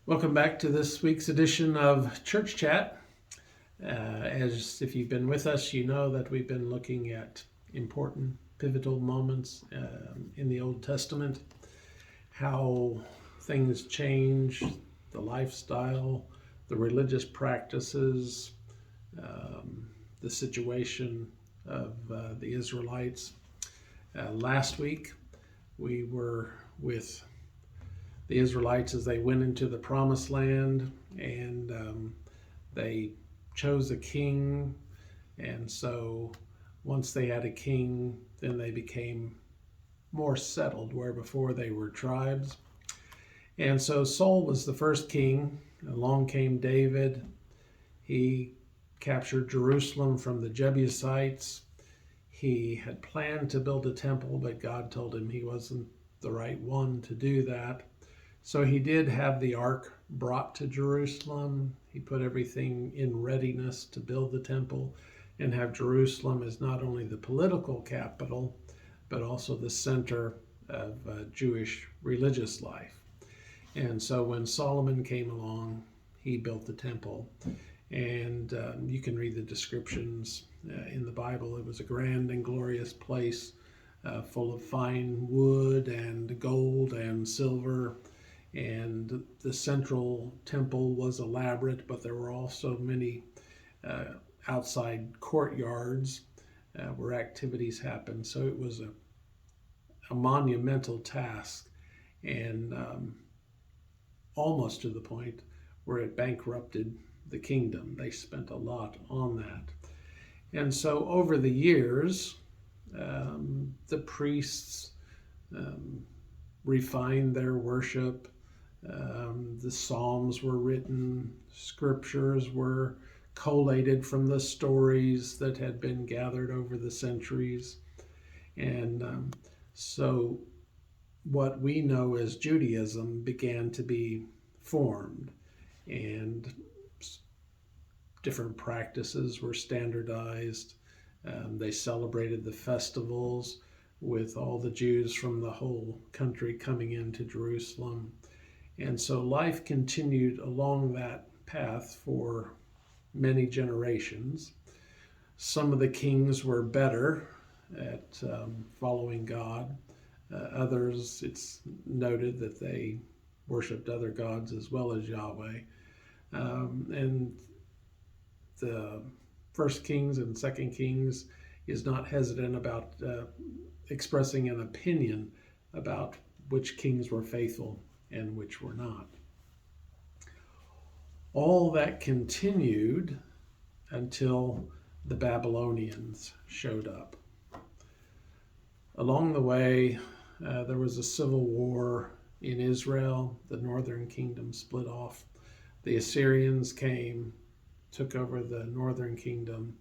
Welcome back to this week's edition of Church Chat. As if you've been with us, you know that we've been looking at important pivotal moments in the Old Testament, how things change, the lifestyle, the religious practices, the situation of the Israelites. Last week, we were with the Israelites as they went into the promised land, and they chose a king. And so once they had a king, then they became more settled, where before they were tribes. And so Saul was the first king. Along came David. He captured Jerusalem from the Jebusites. He had planned to build a temple, but God told him he wasn't the right one to do that. So he did have the ark brought to Jerusalem. He put everything in readiness to build the temple and have Jerusalem as not only the political capital, but also the center of Jewish religious life. And so when Solomon came along, he built the temple. And you can read the descriptions in the Bible. It was a grand and glorious place full of fine wood and gold and silver. And the central temple was elaborate, but there were also many outside courtyards where activities happened. So it was a monumental task, and almost to the point where it bankrupted the kingdom. They spent a lot on that. And so over the years, the priests refined their worship. The Psalms were written, scriptures were collated from the stories that had been gathered over the centuries. And so what we know as Judaism began to be formed, and different practices were standardized. They celebrated the festivals with all the Jews from the whole country coming into Jerusalem. And so life continued along that path for many generations. Some of the kings were better at following God. Others, it's noted that they worshiped other gods as well as Yahweh. And the First Kings and Second Kings is not hesitant about expressing an opinion about which kings were faithful and which were not. All that continued until the Babylonians showed up. Along the way, there was a civil war in Israel. The northern kingdom split off. The Assyrians came, took over the northern kingdom,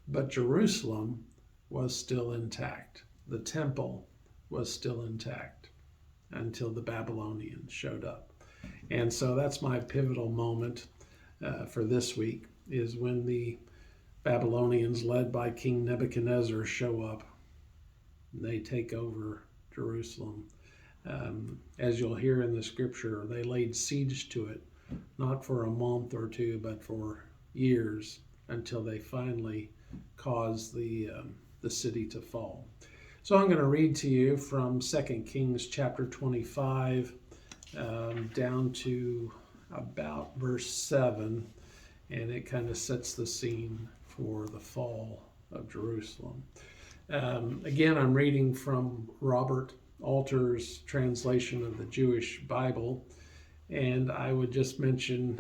but Jerusalem was still intact. The temple was still intact until the Babylonians showed up. And so that's my pivotal moment for this week, is when the Babylonians, led by King Nebuchadnezzar, show up. They take over Jerusalem. As you'll hear in the scripture, they laid siege to it, not for a month or two, but for years, until they finally caused the city to fall. So I'm going to read to you from 2 Kings chapter 25 down to about verse 7, and it kind of sets the scene for the fall of Jerusalem. Again, I'm reading from Robert Alter's translation of the Jewish Bible, and I would just mention,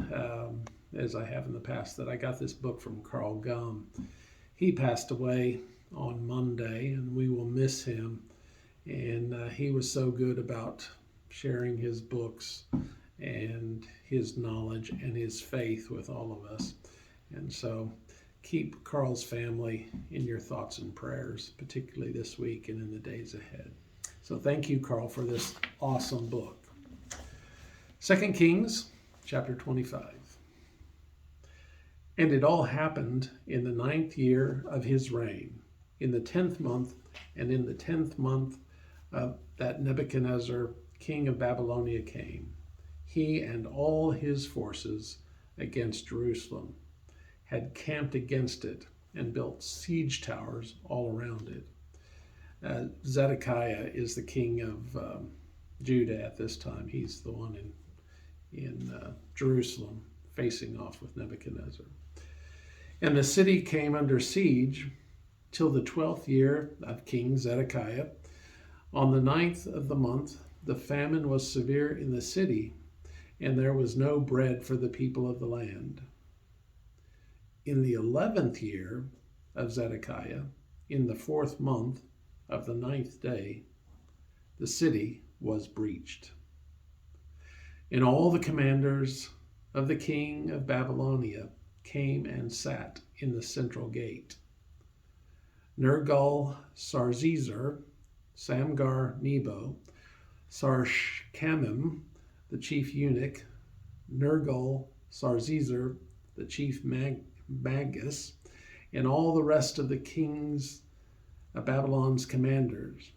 as I have in the past, that I got this book from Carl Gum. He passed away on Monday, and we will miss him. And he was so good about sharing his books and his knowledge and his faith with all of us. And so keep Carl's family in your thoughts and prayers, particularly this week and in the days ahead. So thank you, Carl, for this awesome book. 2 Kings chapter 25. And it all happened in the 9th year of his reign, in the 10th month, and in the 10th month that Nebuchadnezzar, king of Babylonia, came. he and all his forces against Jerusalem, had camped against it and built siege towers all around it. Zedekiah is the king of Judah at this time. He's the one in Jerusalem facing off with Nebuchadnezzar. And the city came under siege till the 12th year of King Zedekiah. On the 9th of the month, the famine was severe in the city, and there was no bread for the people of the land. In the 11th year of Zedekiah, in the 4th month of the 9th day, the city was breached. And all the commanders of the king of Babylonia came and sat in the central gate. Nergal-Sarzezer, Samgar-Nebo, Sarshkamim, the chief eunuch, Nergal-Sarzezer, the chief magus, and all the rest of the kings of Babylon's commanders.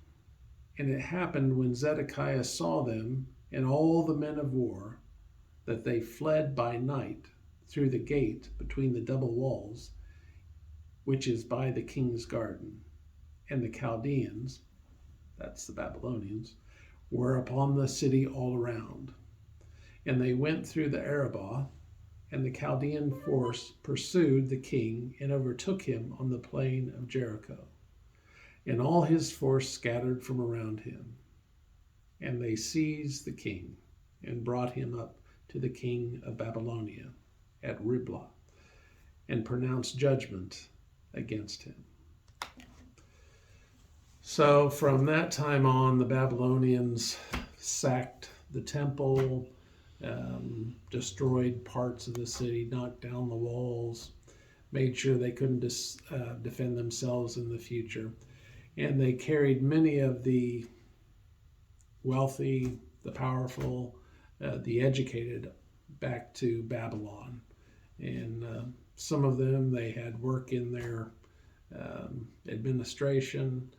And it happened when Zedekiah saw them and all the men of war, that they fled by night through the gate between the double walls, which is by the king's garden. And the Chaldeans, that's the Babylonians, were upon the city all around. And they went through the Arabah, and the Chaldean force pursued the king and overtook him on the plain of Jericho. And all his force scattered from around him. And they seized the king and brought him up to the king of Babylonia at Riblah and pronounced judgment against him. So from that time on, the Babylonians sacked the temple, destroyed parts of the city, knocked down the walls, made sure they couldn't defend themselves in the future. And they carried many of the wealthy, the powerful, the educated back to Babylon. And some of them, they had work in their administration.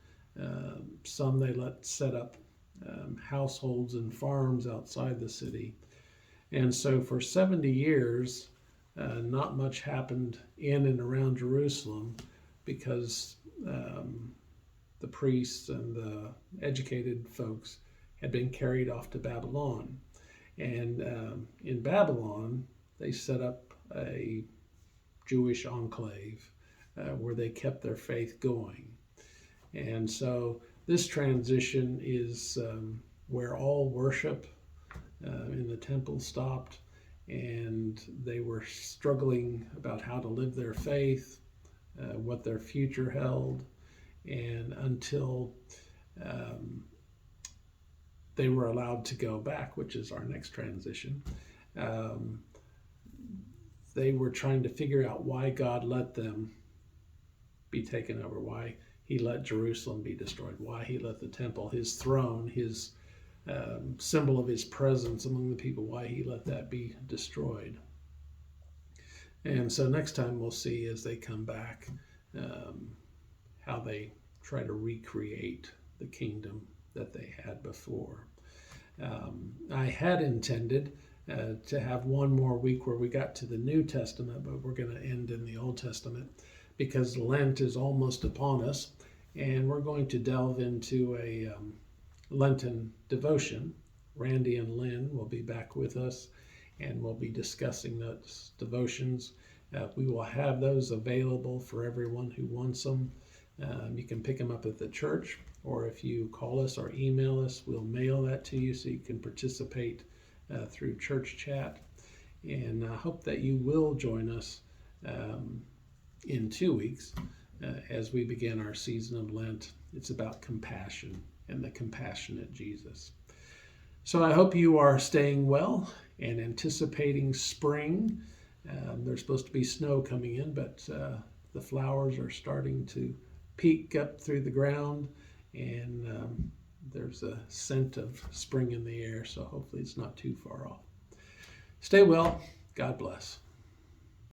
Some they let set up households and farms outside the city. And so for 70 years, not much happened in and around Jerusalem because the priests and the educated folks had been carried off to Babylon. And in Babylon, they set up a Jewish enclave where they kept their faith going. And so this transition is where all worship in the temple stopped, and they were struggling about how to live their faith, what their future held, and until they were allowed to go back, which is our next transition. They were trying to figure out why God let them be taken over, why he let Jerusalem be destroyed, why he let the temple, his throne, his symbol of his presence among the people, why he let that be destroyed. And so next time we'll see as they come back how they try to recreate the kingdom that they had before. I had intended to have one more week where we got to the New Testament, but we're going to end in the Old Testament because Lent is almost upon us, and we're going to delve into a Lenten devotion. Randy and Lynn will be back with us, and we'll be discussing those devotions. We will have those available for everyone who wants them. You can pick them up at the church, or if you call us or email us, we'll mail that to you so you can participate through church chat. And I hope that you will join us in 2 weeks as we begin our season of Lent. It's about compassion and the compassionate Jesus. So I hope you are staying well and anticipating spring. There's supposed to be snow coming in, but the flowers are starting to peek up through the ground, and there's a scent of spring in the air, so hopefully it's not too far off. Stay well. God bless.